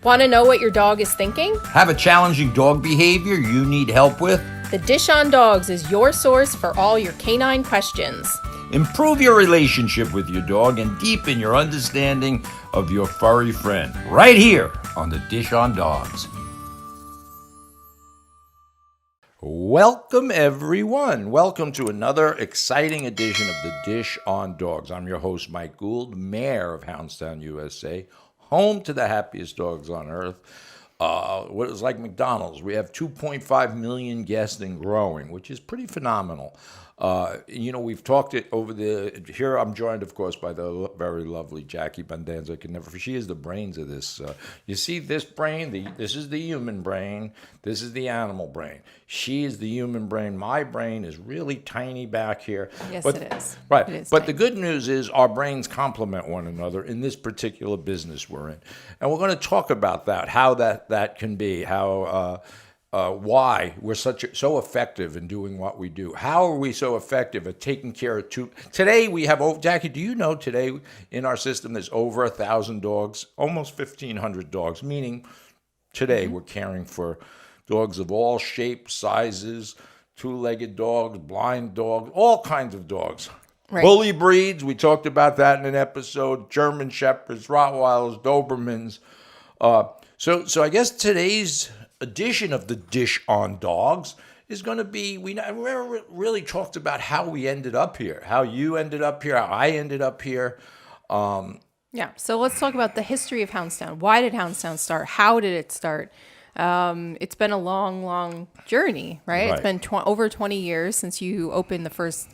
Want to know what your dog is thinking? Have a challenging dog behavior you need help with? The Dish on Dogs is your source for all your canine questions. Improve your relationship with your dog and deepen your understanding of your furry friend. Right here on the Dish on Dogs. Welcome, everyone. Welcome to another exciting edition of the Dish on Dogs. I'm your host, Mike Gould, mayor of Hounds Town, USA, home to the happiest dogs on earth. What is like McDonald's. We have 2.5 million guests and growing, which is pretty phenomenal. We've talked it over here. I'm joined, of course, by the very lovely Jackie Bandanza. She is the brains of this. You see this brain, this is the human brain. This is the animal brain. She is the human brain. My brain is really tiny back here. Yes, it is. Right. It is but tiny. The good news is our brains complement one another in this particular business we're in. And we're going to talk about that, how that can be, how... why we're so effective in doing what we do. How are we so effective at taking care of Today we have, Jackie, do you know today in our system there's over 1,000 dogs, almost 1,500 dogs, meaning today we're caring for dogs of all shapes, sizes, two-legged dogs, blind dogs, all kinds of dogs. Right. Bully breeds, we talked about that in an episode, German Shepherds, Rottweilers, Dobermans. So I guess today's edition of the Dish on Dogs is going to be, we never really talked about how we ended up here, how you ended up here, how I ended up here. So let's talk about the history of Hounds Town. Why did Hounds Town start? How did it start? It's been a long journey, right? It's been over 20 years since you opened the first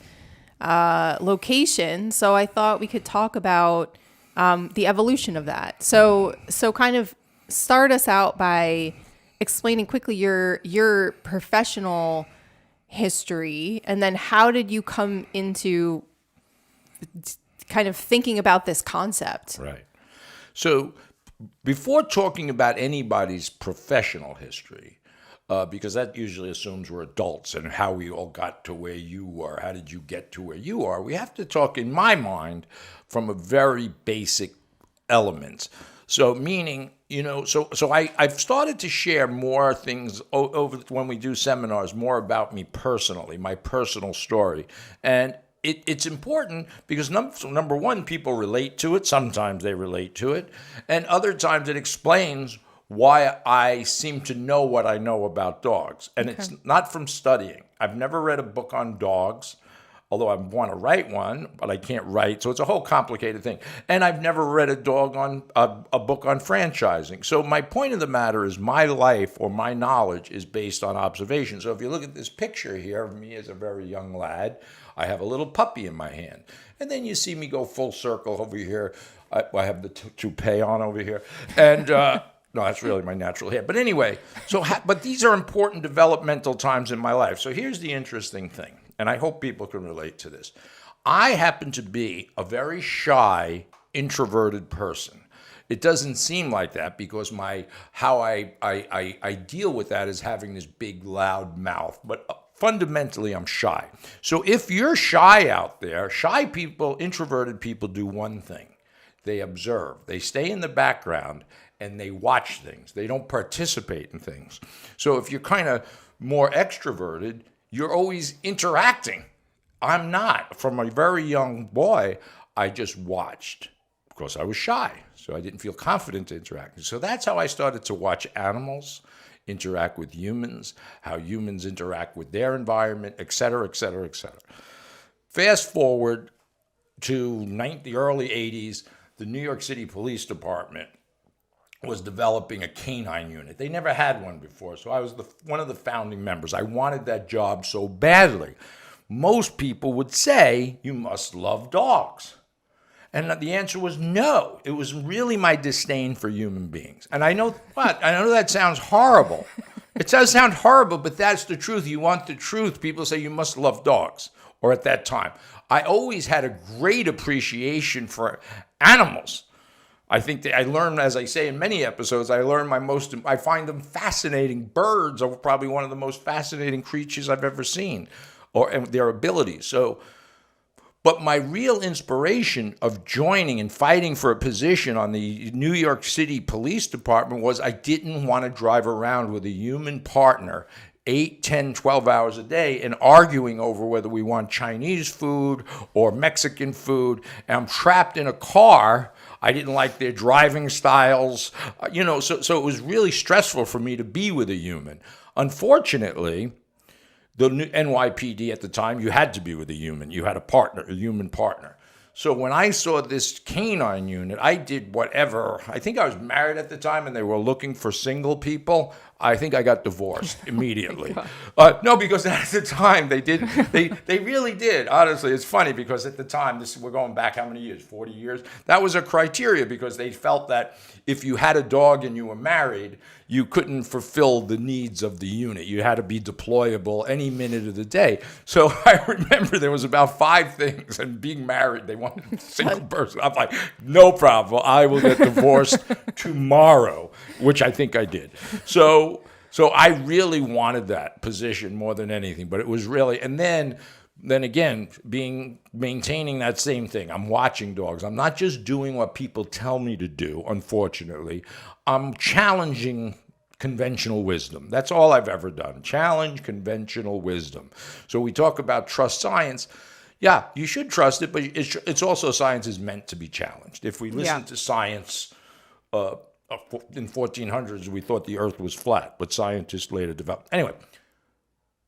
location. So I thought we could talk about the evolution of that. So kind of start us out by explaining quickly your professional history, and then how did you come into kind of thinking about this concept? Right. So before talking about anybody's professional history, because that usually assumes we're adults and how we all got to where you are, how did you get to where you are, we have to talk, in my mind, from a very basic element. So meaning, I've started to share more things over when we do seminars, more about me personally, my personal story. And it's important because number one, people relate to it. Sometimes they relate to it. And other times it explains why I seem to know what I know about dogs. And It's not from studying. I've never read a book on dogs, although I want to write one, but I can't write. So it's a whole complicated thing. And I've never read a book on franchising. So my point of the matter is my life or my knowledge is based on observation. So if you look at this picture here of me as a very young lad, I have a little puppy in my hand. And then you see me go full circle over here. I have the toupee on over here. And no, that's really my natural hair. But anyway, but these are important developmental times in my life. So here's the interesting thing. And I hope people can relate to this. I happen to be a very shy, introverted person. It doesn't seem like that because how I deal with that is having this big, loud mouth. But fundamentally, I'm shy. So if you're shy out there, shy people, introverted people do one thing. They observe. They stay in the background and they watch things. They don't participate in things. So if you're kind of more extroverted, you're always interacting. I'm not. From a very young boy, I just watched. Of course, I was shy, so I didn't feel confident to interact. So that's how I started to watch animals interact with humans, how humans interact with their environment, et cetera, et cetera, et cetera. Fast forward to the early 80s, the New York City Police Department was developing a canine unit. They never had one before, so I was one of the founding members. I wanted that job so badly. Most people would say, you must love dogs. And the answer was no. It was really my disdain for human beings. And I know that sounds horrible. It does sound horrible, but that's the truth. You want the truth. People say you must love dogs, or at that time. I always had a great appreciation for animals. I think that I learned, as I say in many episodes, I find them fascinating. Birds are probably one of the most fascinating creatures I've ever seen, and their abilities. But my real inspiration of joining and fighting for a position on the New York City Police Department was I didn't want to drive around with a human partner 8, 10, 12 hours a day and arguing over whether we want Chinese food or Mexican food. And I'm trapped in a car. I didn't like their driving styles. So it was really stressful for me to be with a human. Unfortunately, the NYPD at the time, you had to be with a human. You had a human partner. So when I saw this canine unit, I did whatever. I think I was married at the time and they were looking for single people. I think I got divorced immediately. No, because at the time they did. They really did. Honestly, it's funny because at the time, we're going back how many years? 40 years? That was a criteria because they felt that if you had a dog and you were married, you couldn't fulfill the needs of the unit. You had to be deployable any minute of the day. So I remember there was about 5 things, and being married, they wanted a single person. I'm like, no problem. I will get divorced tomorrow, which I think I did. So I really wanted that position more than anything, but it was really, and then again, maintaining that same thing. I'm watching dogs. I'm not just doing what people tell me to do, unfortunately. I'm challenging conventional wisdom. That's all I've ever done. Challenge conventional wisdom. So we talk about trust science. Yeah, you should trust it, but it's also science is meant to be challenged. If we listen to science in 1400s, we thought the earth was flat, but scientists later developed. Anyway,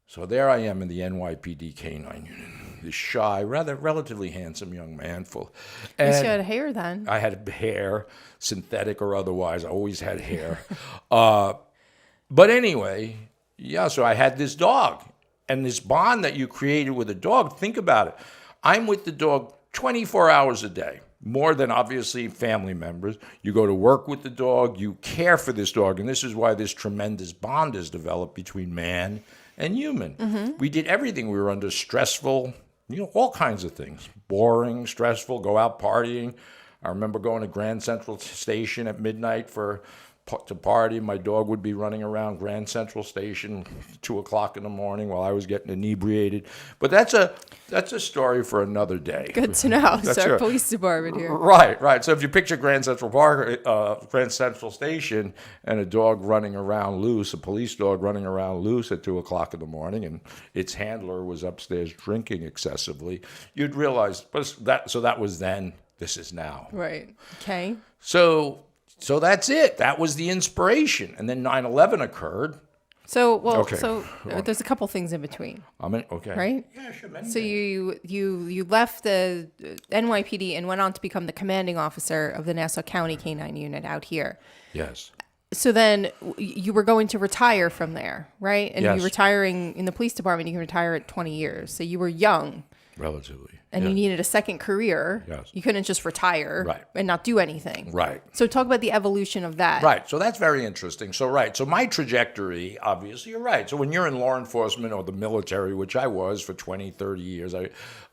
so there I am in the NYPD Canine Unit, this shy, relatively handsome young man. You had hair then. I had hair, synthetic or otherwise. I always had hair. But anyway, so I had this dog. And this bond that you created with a dog, think about it. I'm with the dog 24 hours a day, more than obviously family members. You go to work with the dog, you care for this dog, and this is why this tremendous bond is developed between man and human. Mm-hmm. We did everything. We were under stressful, all kinds of things. Boring, stressful, go out partying. I remember going to Grand Central Station at midnight to party. My dog would be running around Grand Central Station 2 o'clock in the morning while I was getting inebriated. But that's a story for another day. Good to know. It's our police department here. Right. So if you picture Grand Central Station, and a dog running around loose, a police dog running around loose at 2 o'clock in the morning, and its handler was upstairs drinking excessively, you'd realize that was then. This is now. Right. Okay. So that's it. That was the inspiration. And then 9/11 occurred. So there's a couple things in between. Okay. Right? Yeah, sure. So you left the NYPD and went on to become the commanding officer of the Nassau County Canine Unit out here. Yes. So then you were going to retire from there, right? And Yes. you're retiring in the police department. You can retire at 20 years. So you were young. Relatively. And you needed a second career. Yes. You couldn't just retire and not do anything. Right. So talk about the evolution of that. Right. So that's very interesting. So my trajectory, obviously, you're right. So when you're in law enforcement or the military, which I was for 20, 30 years,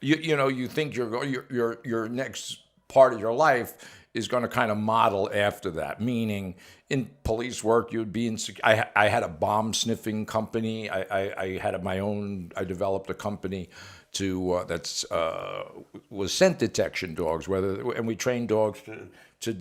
you think your next part of your life is going to kind of model after that. Meaning, in police work, you'd be in. I had a bomb sniffing company. I had my own. I developed a company was scent detection dogs. And we trained dogs to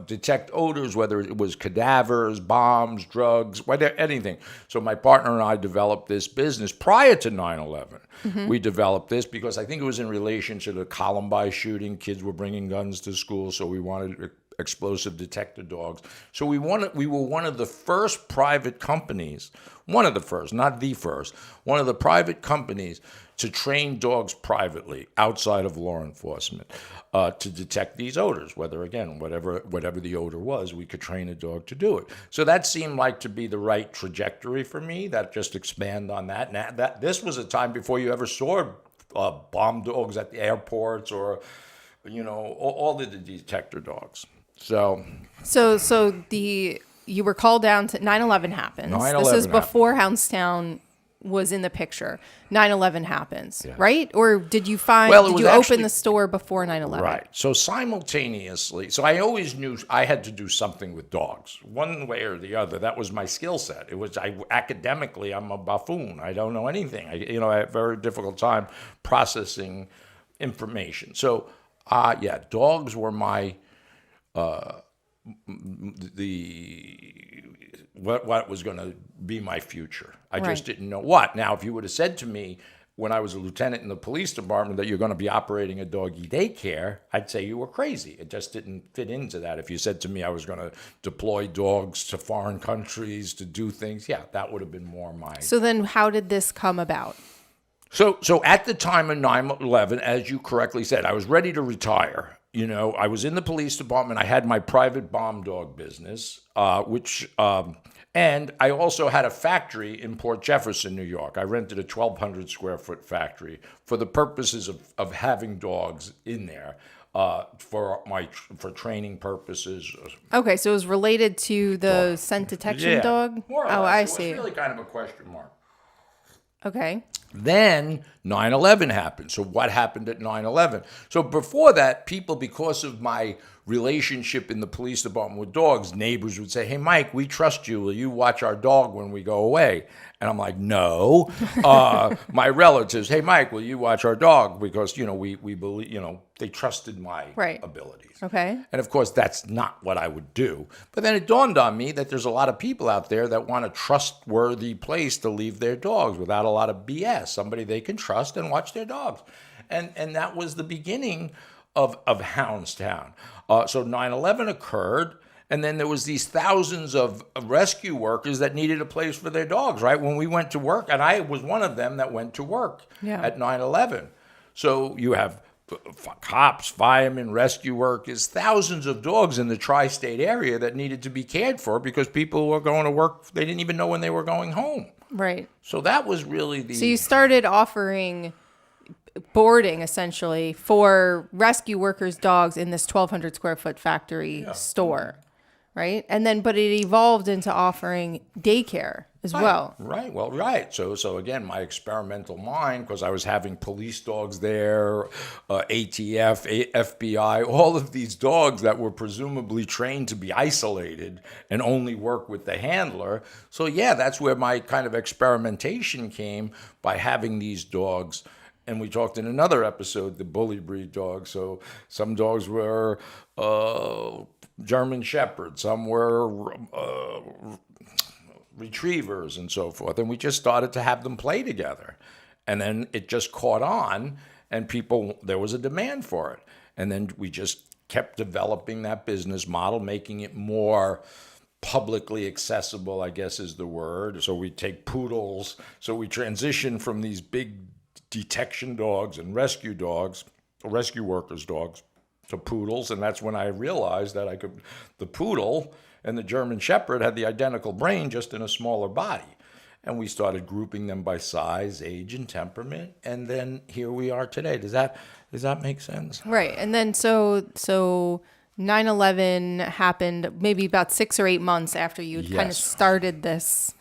detect odors, whether it was cadavers, bombs, drugs, anything. So my partner and I developed this business prior to 9/11. Mm-hmm. We developed this because I think it was in relation to the Columbine shooting. Kids were bringing guns to school, so we wanted explosive detector dogs. So we were one of the first private companies, one of the first, not the first, one of the private companies to train dogs privately outside of law enforcement to detect these odors. Whatever the odor was, we could train a dog to do it. So that seemed like to be the right trajectory for me. That just expand on that. And this was a time before you ever saw bomb dogs at the airports or all the detector dogs. So you were called down to 9/11 happened. This is before Hounds Town was in the picture. 9/11 happens, right? Or did you find, Well, it did was you actually- open the store before 9/11? Right. So simultaneously, so I always knew I had to do something with dogs, one way or the other. That was my skill set. It was academically, I'm a buffoon. I don't know anything. I had a very difficult time processing information. So, yeah, dogs were my what was going to be my future. I just didn't know what. Now, if you would have said to me when I was a lieutenant in the police department that you're going to be operating a doggy daycare, I'd say you were crazy. It just didn't fit into that. If you said to me I was going to deploy dogs to foreign countries to do things, yeah, that would have been more my... So then how did this come about? So at the time of 9/11, as you correctly said, I was ready to retire. I was in the police department. I had my private bomb dog business, and I also had a factory in Port Jefferson, New York. I rented a 1,200 square foot factory for the purposes of having dogs in there for training purposes. Okay, so it was related to the scent detection dog? More or less. I It see. was really kind of a question mark. Okay. Then 9/11 happened. So what happened at 9/11? So before that, people, because of my relationship in the police department with dogs, neighbors would say, "Hey, Mike, we trust you. Will you watch our dog when we go away?" And I'm like, "No." My relatives, "Hey, Mike, will you watch our dog?" Because, we believe, they trusted my abilities. Okay. And of course, that's not what I would do. But then it dawned on me that there's a lot of people out there that want a trustworthy place to leave their dogs without a lot of BS, somebody they can trust and watch their dogs. And that was the beginning of Hounds Town. So 9/11 occurred, and then there was these thousands of rescue workers that needed a place for their dogs, right? When we went to work, and I was one of them that went to work at 9/11. So you have cops, firemen, rescue workers, thousands of dogs in the tri-state area that needed to be cared for because people were going to work. They didn't even know when they were going home. Right. So that was really the... So you started offering boarding essentially for rescue workers' dogs in this 1,200 square foot factory store, right? And then, but it evolved into offering daycare as well. Right. Well, right. So again, my experimental mind, because I was having police dogs there, ATF, FBI, all of these dogs that were presumably trained to be isolated and only work with the handler. So yeah, that's where my kind of experimentation came, by having these dogs. And we talked in another episode, the bully breed dogs. So some dogs were German Shepherds, some were retrievers and so forth. And we just started to have them play together. And then it just caught on, and there was a demand for it. And then we just kept developing that business model, making it more publicly accessible, I guess is the word. So we take poodles. So we transition from these big detection dogs and rescue workers' dogs, to poodles. And that's when I realized that the poodle and the German Shepherd had the identical brain, just in a smaller body. And we started grouping them by size, age, and temperament. And then here we are today. Does that make sense? Right. And then so 9/11 happened maybe about 6 or 8 months after you kind of started this,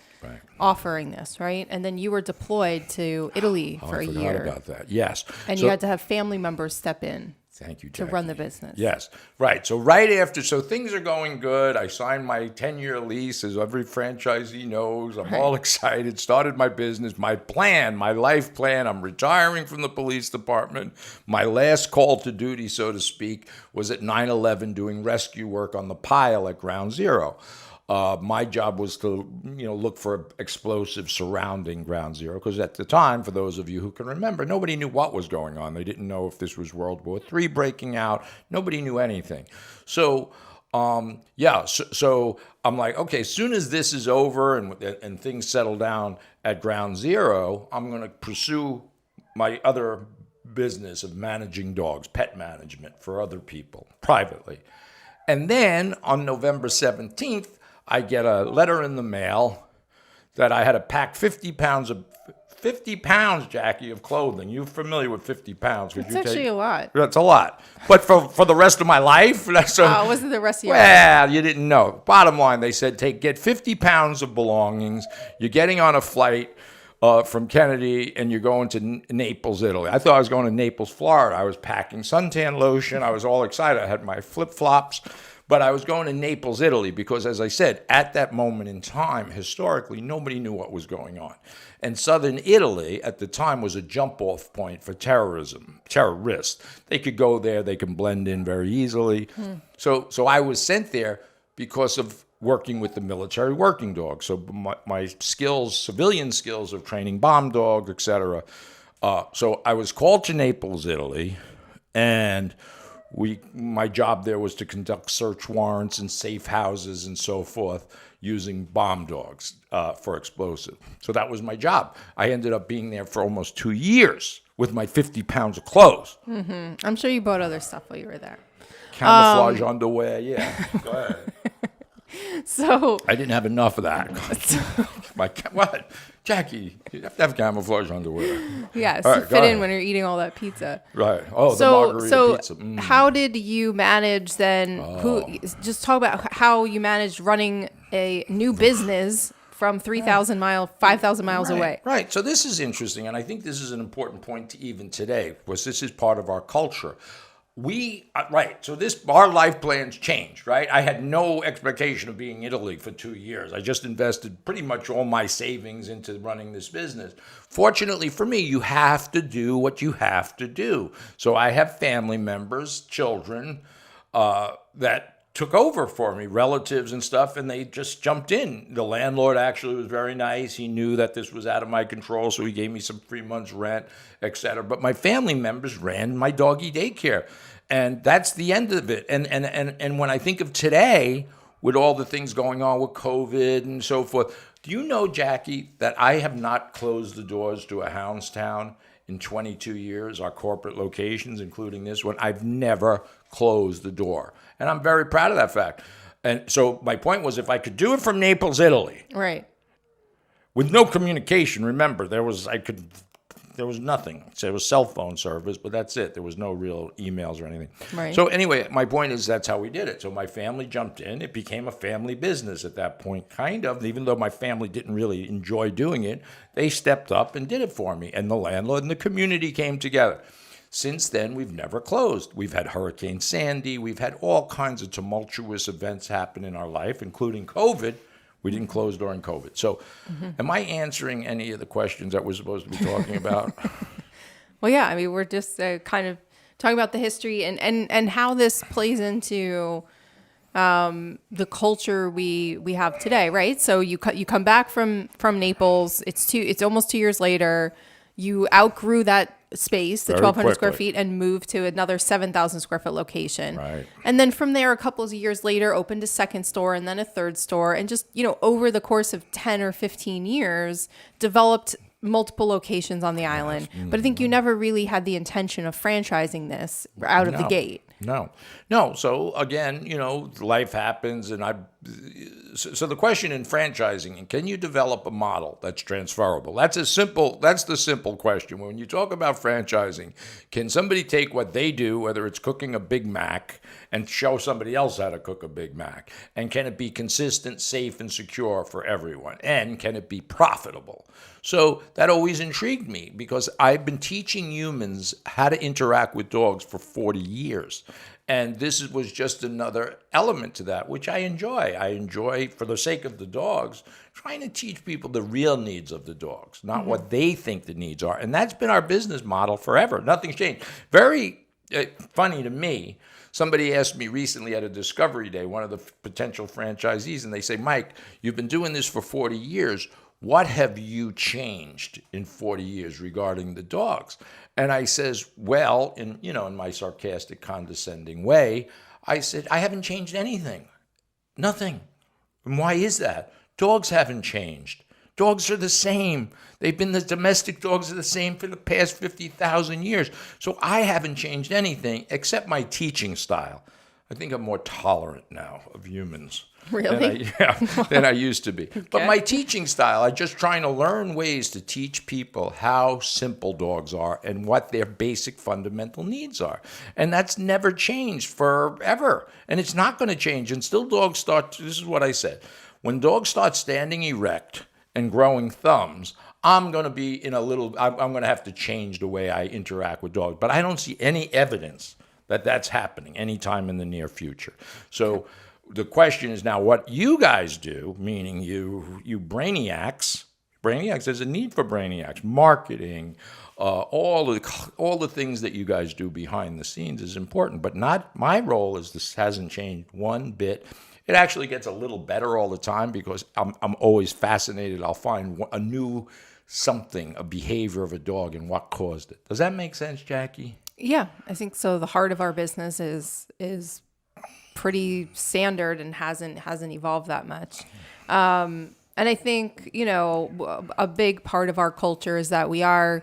offering this, right? And then you were deployed to Italy for a year. I forgot about that. Yes. And you had to have family members step in. Thank you, Jackie. To run the business. Yes, right. So right after, so things are going good. I signed my 10-year lease, as every franchisee knows. I'm all excited. Started my business, my plan, my life plan. I'm retiring from the police department. My last call to duty, so to speak, was at 9/11 doing rescue work on the pile at Ground Zero. My job was to, look for explosives surrounding Ground Zero, because at the time, for those of you who can remember, nobody knew what was going on. They didn't know if this was World War III breaking out. Nobody knew anything. So, so I'm like, okay, as soon as this is over and things settle down at Ground Zero, I'm going to pursue my other business of managing dogs, pet management for other people privately. And then on November 17th, I get a letter in the mail that I had to pack 50 pounds, Jackie, of clothing. You're familiar with 50 pounds. It's actually a lot. That's a lot. But for the rest of my life? Was it the rest of your life? Well, you didn't know. Bottom line, they said, get 50 pounds of belongings. You're getting on a flight from Kennedy, and you're going to Naples, Italy. I thought I was going to Naples, Florida. I was packing suntan lotion. I was all excited. I had my flip-flops. But I was going to Naples, Italy, because, as I said, at that moment in time, historically, nobody knew what was going on. And southern Italy, at the time, was a jump-off point for terrorists. They could go there. They can blend in very easily. So I was sent there because of working with the military working dog. So my skills, civilian skills of training bomb dogs, et cetera. So I was called to Naples, Italy, and my job there was to conduct search warrants in safe houses and so forth using bomb dogs for explosive. So that was my job. I ended up being there for almost 2 years with my 50 pounds of clothes. I'm sure you bought other stuff while you were there. Camouflage underwear, yeah. Go ahead. So I didn't have enough of that. What? Jackie, you have to have camouflage underwear. yes, All right, to go fit in ahead. when you're eating all that pizza. Right. Oh, the margarita pizza. How did you manage then? Just talk about how you managed running a new business from 5,000 miles away. Right. So this is interesting, and I think this is an important point to even today, because this is part of our culture. So our life plans changed, right? I had no expectation of being in Italy for 2 years. I just invested pretty much all my savings into running this business. Fortunately for me, you have to do what you have to do. So I have family members, children, that took over for me, relatives and stuff, and they just jumped in. The landlord actually was very nice. He knew that this was out of my control, so he gave me some 3 months rent, et cetera. But my family members ran my doggy daycare, and that's the end of it. And when I think of today, with all the things going on with COVID and so forth, do you know, Jackie, that I have not closed the doors to a Hounds Town in 22 years, our corporate locations, including this one? I've never closed the door. And I'm very proud of that fact. And so my point was, if I could do it from Naples, Italy, Right. with no communication, remember, there was nothing. So there was cell phone service, but that's it. There was no real emails or anything. Right. So anyway, my point is that's how we did it. So my family jumped in. It became a family business at that point, kind of. Even though my family didn't really enjoy doing it, they stepped up and did it for me. And the landlord and the community came together. Since then, we've never closed. We've had Hurricane Sandy. We've had all kinds of tumultuous events happen in our life, including COVID. We didn't close during COVID. So am I answering any of the questions that we're supposed to be talking about? Well, yeah. I mean, we're just kind of talking about the history and how this plays into the culture we have today, right? So you come back from Naples. It's almost 2 years later. You outgrew that space, the Very 1,200 square quickly. feet, and moved to another 7,000 square foot location. Right. And then from there, a couple of years later, opened a second store and then a third store. And just, over the course of 10 or 15 years, developed multiple locations on the island. But I think you never really had the intention of franchising this out of the gate. No. So again, life happens, and so the question in franchising: can you develop a model that's transferable? That's the simple question. When you talk about franchising, can somebody take what they do, whether it's cooking a Big Mac, and show somebody else how to cook a Big Mac? And can it be consistent, safe, and secure for everyone? And can it be profitable? So that always intrigued me, because I've been teaching humans how to interact with dogs for 40 years. And this was just another element to that, which I enjoy. I enjoy, for the sake of the dogs, trying to teach people the real needs of the dogs, not what they think the needs are. And that's been our business model forever. Nothing's changed. Very funny to me. Somebody asked me recently at a Discovery Day, one of the potential franchisees, and they say, Mike, you've been doing this for 40 years. What have you changed in 40 years regarding the dogs? And I says, well, in my sarcastic, condescending way, I said, I haven't changed anything. Nothing. And why is that? Dogs haven't changed. Dogs are the same. The domestic dogs are the same for the past 50,000 years. So I haven't changed anything except my teaching style. I think I'm more tolerant now of humans. Really? Than I used to be. Okay. But my teaching style, I'm just trying to learn ways to teach people how simple dogs are and what their basic fundamental needs are. And that's never changed forever. And it's not going to change until dogs start, this is what I said, when dogs start standing erect and growing thumbs, I'm going to be in a little, I'm going to have to change the way I interact with dogs. But I don't see any evidence that that's happening anytime in the near future. So the question is now what you guys do, meaning you brainiacs, there's a need for brainiacs, marketing, all the things that you guys do behind the scenes is important, but not my role is this hasn't changed one bit. It actually gets a little better all the time because I'm always fascinated. I'll find a new something, a behavior of a dog and what caused it. Does that make sense, Jackie? Yeah, I think so. The heart of our business is pretty standard and hasn't evolved that much. And I think, a big part of our culture is that we are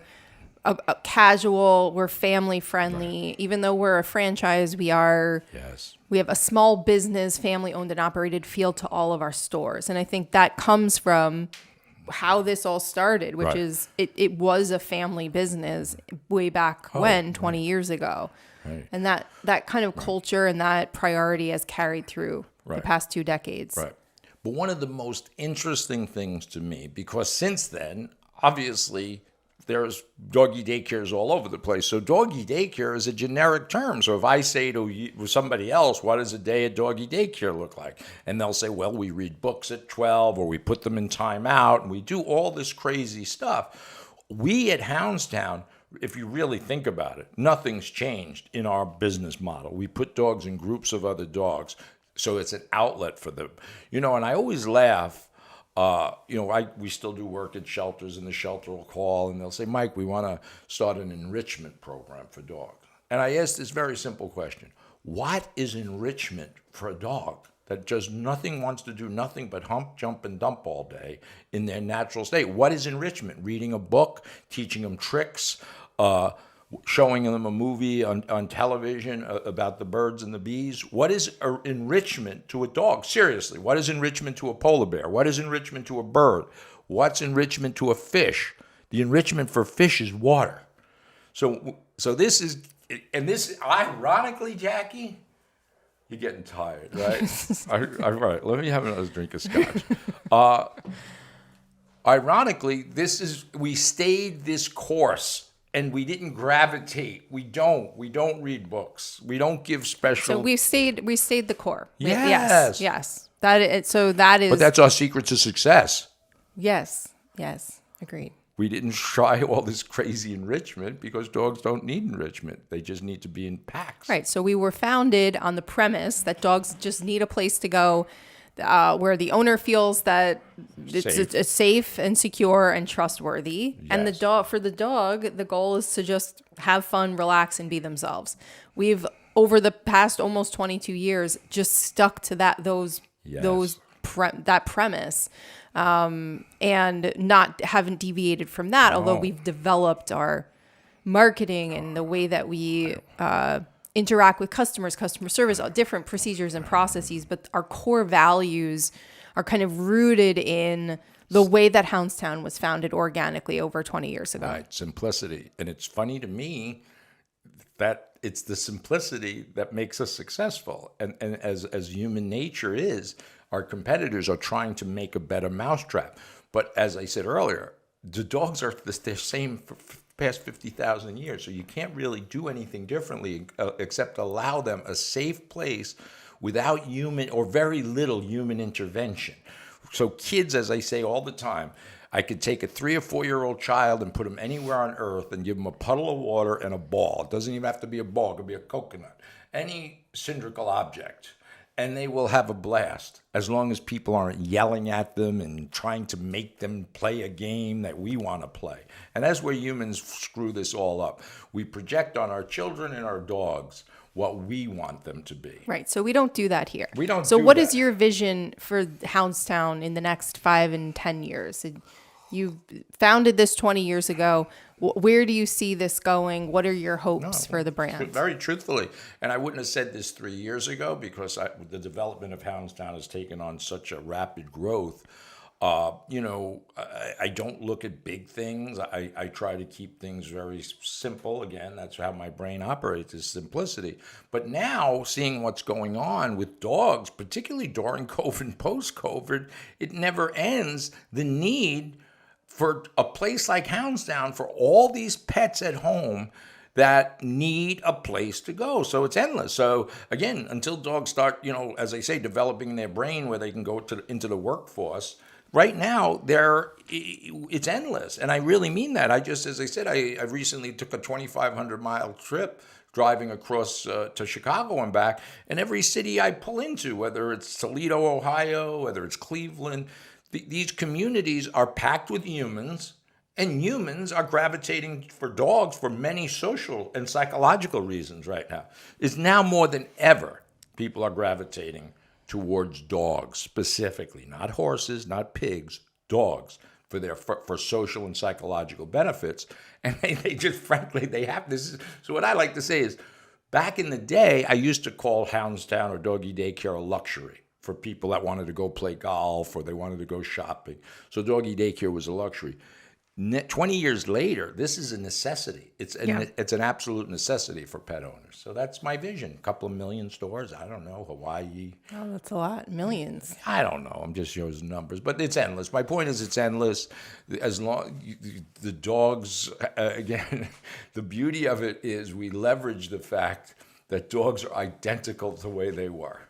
a casual, we're family friendly. Right. Even though we're a franchise, we have a small business, family owned and operated feel to all of our stores. And I think that comes from how this all started, which is it was a family business way back 20 years ago. Right. And that kind of culture and that priority has carried through the past 2 decades. Right. But one of the most interesting things to me, because since then, obviously, there's doggy daycares all over the place. So doggy daycare is a generic term. So if I say to somebody else, what does a day at doggy daycare look like? And they'll say, well, we read books at 12 or we put them in timeout and we do all this crazy stuff. We at Hounds Town, if you really think about it, nothing's changed in our business model. We put dogs in groups of other dogs. So it's an outlet for them. And I always laugh. We still do work at shelters, and the shelter will call and they'll say, Mike, we want to start an enrichment program for dogs. And I ask this very simple question. What is enrichment for a dog that just wants to do nothing but hump, jump, and dump all day in their natural state? What is enrichment? Reading a book, teaching them tricks, showing them a movie on television about the birds and the bees. What is enrichment to a dog? Seriously, what is enrichment to a polar bear? What is enrichment to a bird? What's enrichment to a fish? The enrichment for fish is water. So this is, and this, ironically, Jackie, you're getting tired, right? All right, let me have another drink of scotch. Ironically, we stayed this course. And we didn't gravitate. We don't read books. We don't give special. So we stayed the core. Yes. Yes. That is. But that's our secret to success. Yes. Agreed. We didn't try all this crazy enrichment because dogs don't need enrichment. They just need to be in packs. Right. So we were founded on the premise that dogs just need a place to go where the owner feels that it's safe and secure and trustworthy. Yes. And for the dog, the goal is to just have fun, relax, and be themselves. We've, over the past almost 22 years, just stuck to that premise, and haven't deviated from that. No. Although we've developed our marketing and the way that we interact with customer service, different procedures and processes, but our core values are kind of rooted in the way that Hounds Town was founded organically over 20 years ago. Right, simplicity. And it's funny to me that it's the simplicity that makes us successful. And as human nature is, our competitors are trying to make a better mousetrap. But as I said earlier, the dogs are the same for past 50,000 years. So you can't really do anything differently except allow them a safe place without human or very little human intervention. So kids, as I say all the time, I could take a 3 or 4 year old child and put them anywhere on earth and give them a puddle of water and a ball. It doesn't even have to be a ball. It could be a coconut, any cylindrical object. And they will have a blast as long as people aren't yelling at them and trying to make them play a game that we want to play. And that's where humans screw this all up. We project on our children and our dogs what we want them to be. Right. So we don't do that here. We don't. So what is your vision for Hounds Town in the next 5 and 10 years? You founded this 20 years ago. Where do you see this going? What are your hopes for the brand? Very truthfully, and I wouldn't have said this 3 years ago because the development of Hounds Town has taken on such a rapid growth. I don't look at big things. I try to keep things very simple. Again, that's how my brain operates, is simplicity. But now, seeing what's going on with dogs, particularly during COVID and post-COVID, it never ends. The need for a place like Hounds Town, for all these pets at home that need a place to go. So it's endless. So again, until dogs start, as they say, developing their brain where they can go into the workforce, right now it's endless. And I really mean that. As I said, I recently took a 2,500 mile trip driving across to Chicago and back. And every city I pull into, whether it's Toledo, Ohio, whether it's Cleveland, these communities are packed with humans. And humans are gravitating for dogs for many social and psychological reasons right now. It's now more than ever people are gravitating towards dogs specifically, not horses, not pigs, dogs for social and psychological benefits. And they just, frankly, they have this. So what I like to say is, back in the day, I used to call Hounds Town or doggy daycare a luxury for people that wanted to go play golf or they wanted to go shopping. So doggy daycare was a luxury. 20 years later, this is a necessity. It's an absolute necessity for pet owners. So that's my vision. A couple of million stores. I don't know, Hawaii. Oh, that's a lot. Millions. I don't know. I'm just using numbers, but it's endless. My point is, it's endless. As long the dogs, again, the beauty of it is we leverage the fact that dogs are identical to the way they were.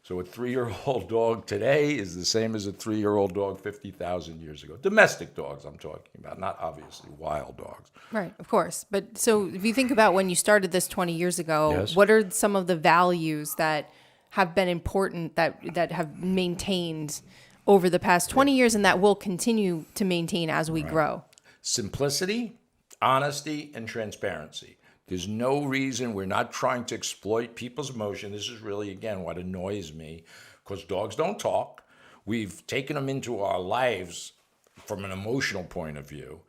So a 3-year-old dog today is the same as a 3-year-old dog 50,000 years ago. Domestic dogs I'm talking about, not obviously wild dogs. Right, of course. But so if you think about when you started this 20 years ago, Yes. What are some of the values that have been important that have maintained over the past 20 years and that will continue to maintain as we grow? Simplicity, honesty, and transparency. There's no reason we're not trying to exploit people's emotion. This is really, again, what annoys me, because dogs don't talk. We've taken them into our lives from an emotional point of view.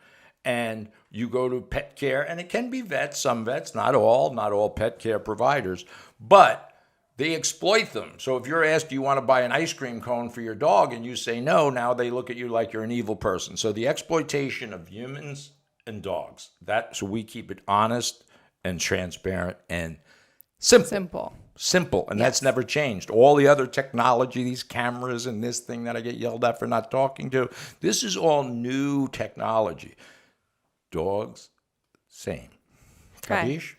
And you go to pet care, and it can be vets, some vets, not all pet care providers, but they exploit them. So if you're asked, do you want to buy an ice cream cone for your dog, and you say no, now they look at you like you're an evil person. So the exploitation of humans and dogs, so we keep it honest and transparent and simple. And that's never changed. All the other technology, these cameras and this thing that I get yelled at for not talking to, this is all new technology. Dogs, same. Okay. Capiche?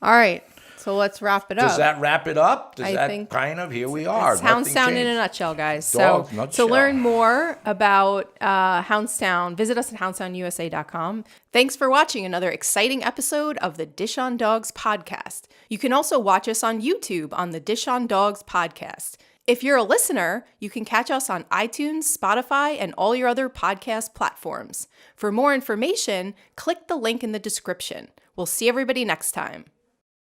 All right. So let's wrap it up. Does that wrap it up? I think Here we are. It's Hounds Town in a nutshell, guys. So to learn more about Hounds Town, visit us at houndstownusa.com. Thanks for watching another exciting episode of the Dish on Dogs podcast. You can also watch us on YouTube on the Dish on Dogs podcast. If you're a listener, you can catch us on iTunes, Spotify, and all your other podcast platforms. For more information, click the link in the description. We'll see everybody next time.